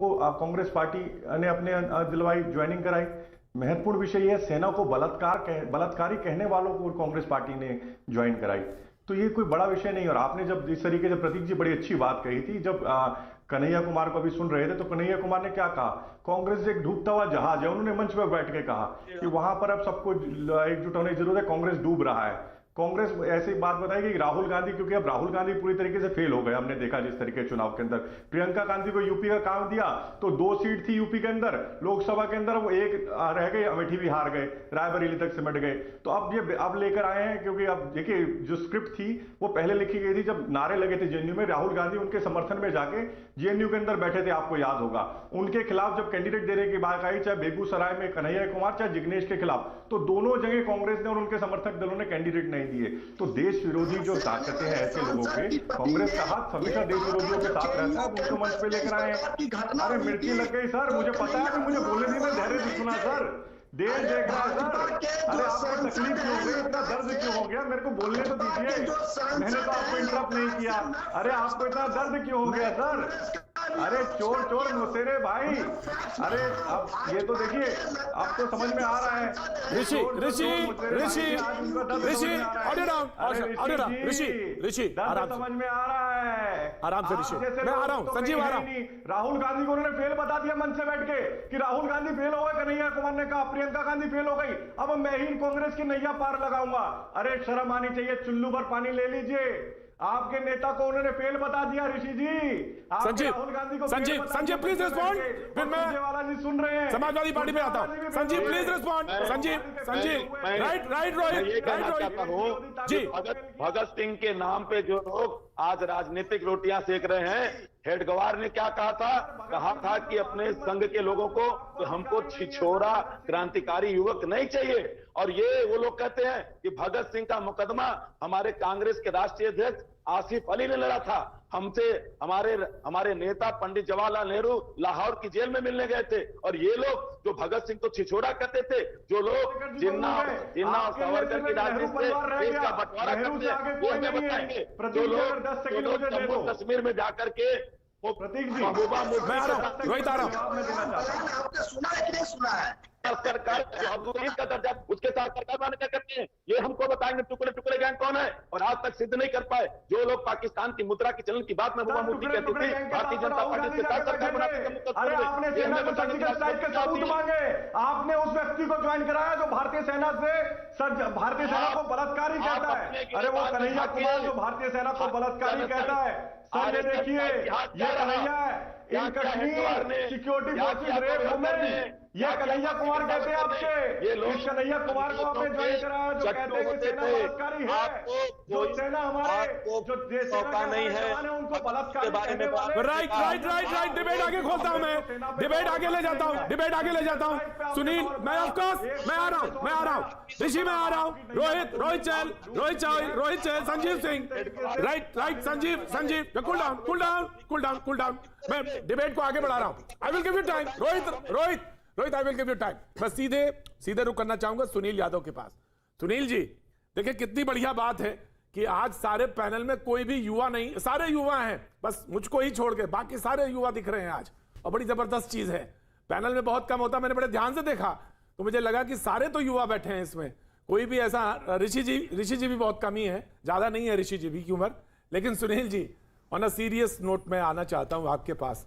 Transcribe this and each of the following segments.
को कांग्रेस पार्टी ने अपने दिलवाई, ज्वाइनिंग कराई। महत्वपूर्ण विषय यह सेना को बलात्कारी कहने वालों को कांग्रेस पार्टी ने ज्वाइन कराई। तो ये कोई बड़ा विषय नहीं। और आपने जब इस तरीके से, प्रतीक जी बड़ी अच्छी बात कही थी, जब कन्हैया कुमार को अभी सुन रहे थे तो कन्हैया कुमार ने क्या कहा, कांग्रेस एक डूबता हुआ जहाज है। उन्होंने मंच पर बैठ के कहा कि वहां पर अब सबको एकजुट होने की जरूरत है, कांग्रेस डूब रहा है। कांग्रेस ऐसी बात बताई कि राहुल गांधी, क्योंकि अब राहुल गांधी पूरी तरीके से फेल हो गए, हमने देखा जिस तरीके चुनाव के अंदर प्रियंका गांधी को यूपी का काम दिया तो 2 सीट थी यूपी के अंदर, लोकसभा के अंदर वो 1 रह गई, अमेठी भी हार गए, रायबरेली तक सिमट गए। तो अब लेकर आए हैं, क्योंकि अब देखिए जो स्क्रिप्ट थी वो पहले लिखी गई थी जब नारे लगे थे जेएनयू में, राहुल गांधी उनके समर्थन में जाके जेएनयू के अंदर बैठे थे, आपको याद होगा। उनके खिलाफ जब कैंडिडेट देने की बात आई, चाहे बेगूसराय में कन्हैया कुमार, चाहे जिग्नेश के खिलाफ, तो दोनों जगह कांग्रेस ने और उनके समर्थक दलों ने कैंडिडेट नहीं दिए। तो देश विरोधी जो ताकतें हैं ऐसे लोगों के, कांग्रेस का हाथ हमेशा देश विरोधियों के साथ रहता है, उनको मंच पे लेकर आए। अरे मिर्ची लग गई सर, मुझे पता है कि मुझे बोलने में धैर्य से सुना सर, देश देख रहा है सर। अरे आपको तकलीफ क्यों हो गई, इतना दर्द क्यों हो गया, मेरे को बोलने तो दीजिए, मैंने तो आपको इंटरप्ट नहीं किया। अरे आपको इतना दर्द क्यों हो गया सर? अरे चोर चोर मुसेरे भाई, अरे अब ये तो देखिए, आपको समझ में आ रहा है। ऋषि समझ में आ रहा है, आराम से ऋषि, मैं आ रहा हूं, संजीव आ रहा हूं। राहुल गांधी को उन्होंने फेल बता दिया मंच से बैठ के कि राहुल गांधी फेल हो गए, कन्हैया कुमार ने कहा प्रियंका गांधी फेल हो गई, अब मैं ही कांग्रेस की नैया पार लगाऊंगा। अरे शर्म आनी चाहिए, चुल्लू भर पानी ले लीजिए। आपके नेता को उन्होंने फेल बता दिया ऋषि जी। संजीव, राहुल गांधी को संजीव प्लीज रिस्पॉन्ड, फिर मैं वाला जी सुन रहे हैं, समाजवादी पार्टी में आता हूं। Sanjeev please respond, Sanjeev right Rohit, ji. Bhagat Singh के नाम पे जो लोग आज राजनीतिक रोटियां सेक रहे हैं, हेडगवार ने क्या कहा था कि अपने संघ के लोगों को तो हमको छिछोरा क्रांतिकारी युवक नहीं चाहिए। और ये वो लोग कहते हैं कि भगत सिंह का मुकदमा हमारे कांग्रेस के राष्ट्रीय अध्यक्ष आसिफ अली ने लड़ा था। हमसे हमारे नेता पंडित जवाहरलाल नेहरू लाहौर की जेल में मिलने गए थे, और ये लोग जो भगत सिंह को छिछोरा कहते थे, जो लोग जिन्ना और सावरकर की राजनीति से देश का बंटवारा करते हैं, वो हमें बताएंगे। जो लोग जम्मू कश्मीर में जाकर के महबूबा मुफ्ती रोहित आ रहा हूं, आपने सुना है कि नहीं सुना है? सरकार का दर्जा उसके साथ सरकार वाले क्या करते हैं, ये हमको बताएंगे। टुकड़े टुकड़े गैंग कौन है, और आज तक सिद्ध नहीं कर पाए। जो लोग पाकिस्तान की मुद्रा के चलन की बात में महबूबा मुफ्ती कहती थी, भारतीय जनता पार्टी से सरकार बनाने आपने उस व्यक्ति को ज्वाइन कराया जो भारतीय सेना से भारतीय सेना को बलात्कारी कहता है। अरे वो कन्हैया कुमार जो भारतीय सेना को बलात्कारी कहता है। सर ये देखिए, ये कन्हैया है, in Kashmir security forces rape women, ये कन्हैया कुमार कहते हैं आपके। ये लोग कन्हैया कुमार को आपने ज्वाइन कराया जो कहते हैं कि सेना बलात्कारी है, जो सेना हमारे जो देश का नहीं है उनको बलात्कारी कहने वाले। राइट, डिबेट आगे खोलता हूं, मैं डिबेट आगे ले जाता हूं, सुनील, मैं ऑफकोर्स मैं आ रहा हूं, ऋषि मैं आ रहा हूं, Rohit Chahal, Sanjeev Singh, right, Sanjeev, cool down, मैं डिबेट को आगे बढ़ा रहा हूं। I will give you time, Rohit I will give you time. मैं सीधे रुक करना चाहूंगा सुनील यादव के पास। सुनील जी देखिए, कितनी बढ़िया बात है कि आज सारे पैनल में कोई भी युवा नहीं, सारे युवा हैं, बस मुझको ही छोड़ के बाकी सारे युवा दिख रहे हैं आज, और बड़ी जबरदस्त चीज है। पैनल में बहुत कम होता, मैंने बड़े ध्यान से देखा तो मुझे लगा कि सारे तो युवा बैठे हैं इसमें, कोई भी ऐसा ऋषि जी भी बहुत कम ही है, ज्यादा नहीं है ऋषि जी भी की उम्र। लेकिन Sunil ji, on a serious note मैं आना चाहता हूं आपके पास।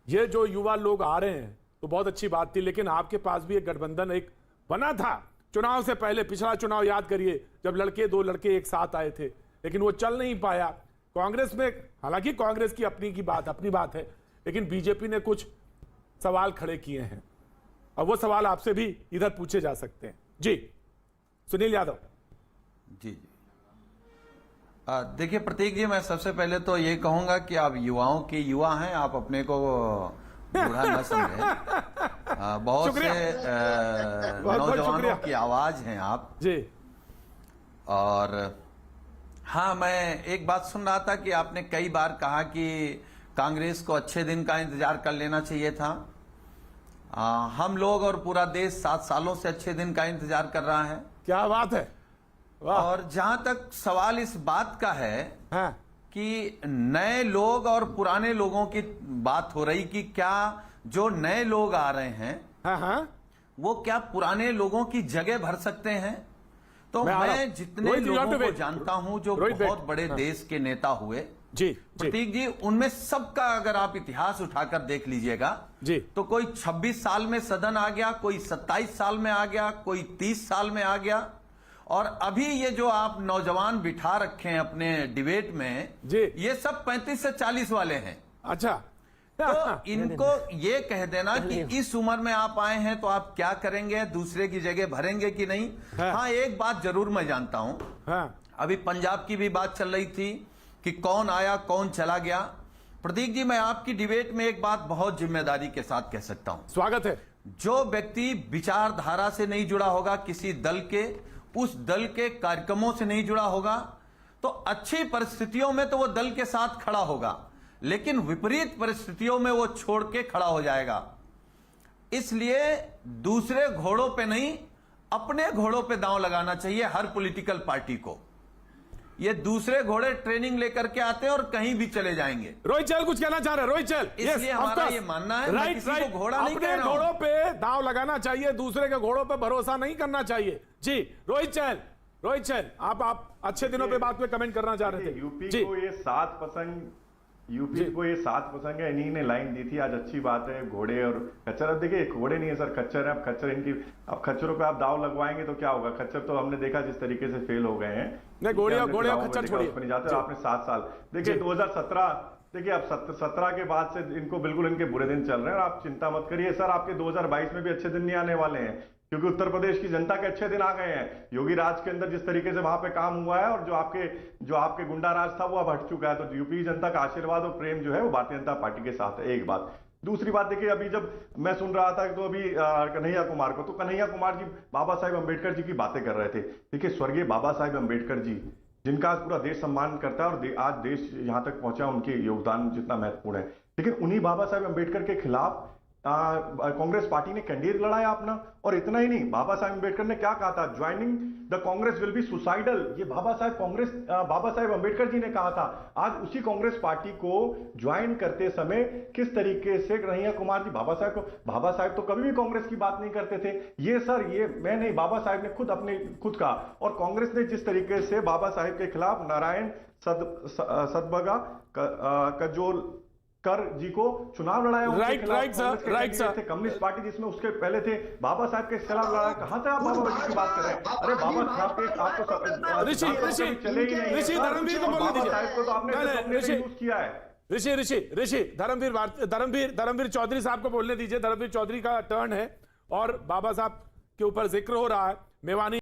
ये जो युवा लोग आ रहे हैं तो बहुत अच्छी बात थी, लेकिन आपके पास भी एक गठबंधन एक बना था चुनाव से पहले। पिछला चुनाव याद करिए, जब दो लड़के एक साथ आए थे, लेकिन वो चल नहीं पाया कांग्रेस में। हालांकि कांग्रेस की अपनी बात है, लेकिन बीजेपी ने कुछ सवाल खड़े किए हैं, और वो सवाल आपसे भी इधर पूछे जा सकते हैं। जी सुनील यादव जी। देखिए प्रतीक जी, मैं सबसे पहले तो ये कहूंगा कि आप युवाओं के युवा हैं, आप अपने को बुरा न समझें। बहुत से नौजवानों की आवाज हैं आप जी। और हाँ, मैं एक बात सुन रहा था कि आपने कई बार कहा कि कांग्रेस को अच्छे दिन का इंतजार कर लेना चाहिए था। हम लोग और पूरा देश 7 सालों से अच्छे दिन का इंतजार कर रहा है। क्या बात है, वाह। और जहां तक सवाल इस बात का है कि नए लोग और पुराने लोगों की बात हो रही कि क्या जो नए लोग आ रहे हैं हाँ हाँ वो क्या पुराने लोगों की जगह भर सकते हैं? तो मैं आ रहा हूं। मैं जितने रोहित, you have लोगों to को wait. जानता हूं जो रोहित, बहुत wait. बड़े हाँ। देश के नेता हुए, जी जी प्रतीक जी, उनमें सबका अगर आप इतिहास उठाकर देख लीजिएगा जी तो कोई 26 साल में सदन आ गया, कोई 27 साल में आ गया, कोई 30 साल में आ गया, और अभी ये जो आप नौजवान बिठा रखे हैं अपने डिबेट में जी। ये सब 35 से 40 वाले हैं। अच्छा तो इनको ये कह देना कि इस उम्र में आप आए हैं तो आप क्या करेंगे, दूसरे की जगह भरेंगे कि नहीं। हाँ, एक बात जरूर मैं जानता हूं, हाँ अभी पंजाब की भी बात चल रही थी कि कौन आया कौन चला गया। प्रतीक जी, मैं आपकी डिबेट में एक बात बहुत जिम्मेदारी के साथ कह सकता हूं, स्वागत है। जो व्यक्ति विचारधारा से नहीं जुड़ा होगा, किसी दल के, उस दल के कार्यक्रमों से नहीं जुड़ा होगा, तो अच्छी परिस्थितियों में तो वो दल के साथ खड़ा होगा, लेकिन विपरीत परिस्थितियों में वो छोड़ के खड़ा हो जाएगा। इसलिए दूसरे घोड़ों पे नहीं, अपने घोड़ों पे दांव लगाना चाहिए हर पॉलिटिकल पार्टी को। ये दूसरे घोड़े ट्रेनिंग लेकर के आते हैं और कहीं भी चले जाएंगे। रोहित चल कुछ कहना चाह रहे हैं? रोहित चल, इसलिए हमारा ये मानना है, मैं किसी को घोड़ा नहीं कह अपने रहा हूं। घोड़ों पे दांव लगाना चाहिए, दूसरे के घोड़ों पे भरोसा नहीं करना चाहिए। जी रोहित चल, आप अच्छे दिनों पे बात पे कमेंट करना चाह रहे थे। यूपी जी को ये 7 पसंद, यूपी को ये 7 पसंद है, इन्हीं ने लाइन दी थी। आज अच्छी बात है, घोड़े और खच्चर। अब देखिए, घोड़े नहीं है सर, खच्चर है। अब खच्चर इनकी, अब खच्चरों पे आप दाव लगवाएंगे तो क्या होगा? खच्चर तो हमने देखा जिस तरीके से फेल हो गए हैं। नहीं, घोड़े और खच्चर छोड़िए। उसमें नहीं जाते। आपने 7 साल देखिए, 2017 देखिए, अब 17 के बाद से इनको बिल्कुल इनके बुरे दिन चल रहे हैं। और आप चिंता मत करिए सर, आपके 2022 में भी अच्छे दिन नहीं आने वाले हैं, क्योंकि उत्तर प्रदेश की जनता के अच्छे दिन आ गए हैं। योगी राज के अंदर जिस तरीके से वहां पे काम हुआ है, और जो आपके गुंडा राज था वो अब हट चुका है। तो यूपी की जनता का आशीर्वाद और प्रेम जो है वो भारतीय जनता पार्टी के साथ है। एक बात। दूसरी बात देखिए, अभी जब मैं सुन रहा था तो अभी कन्हैया कुमार को, तो कन्हैया कुमार जी बाबा साहेब अम्बेडकर जी की बातें कर रहे थे। देखिए, स्वर्गीय बाबा साहेब अम्बेडकर जी, जिनका आज पूरा देश सम्मान करता है, और आज देश यहां तक पहुंचा, उनके योगदान जितना महत्वपूर्ण है, लेकिन उन्हीं बाबा साहेब अम्बेडकर के खिलाफ कांग्रेस पार्टी ने कैंडिडेट लड़ाया अपना। और इतना ही नहीं, बाबा साहेब अम्बेडकर ने क्या कहा था? Joining the Congress will be suicidal. ये बाबा साहेब अम्बेडकर जी ने कहा था। आज उसी कांग्रेस पार्टी को ज्वाइन करते समय किस तरीके से कन्हैया कुमार जी बाबा साहेब तो कभी भी कांग्रेस की बात नहीं करते थे। ये सर, ये मैं नहीं, बाबा साहेब ने खुद कहा। और कांग्रेस ने जिस तरीके से बाबा साहेब के खिलाफ नारायण सदबगा कजोल कर जी को चुनाव लड़ाया, राइट सर। कम्युनिस्ट पार्टी जिसमें उसके पहले थे बाबा साहब के खिलाफ लड़ा। कहां से आप बाबा जी की बात कर रहे हैं? अरे बाबा साहब के आपको ऋषि धर्मवीर को बोलने दीजिए। साहब को तो आपने यूज किया है। ऋषि धर्मवीर चौधरी साहब को बोलने दीजिए। धर्मवीर चौधरी का टर्न है और बाबा साहब के ऊपर जिक्र हो रहा है। मेवानी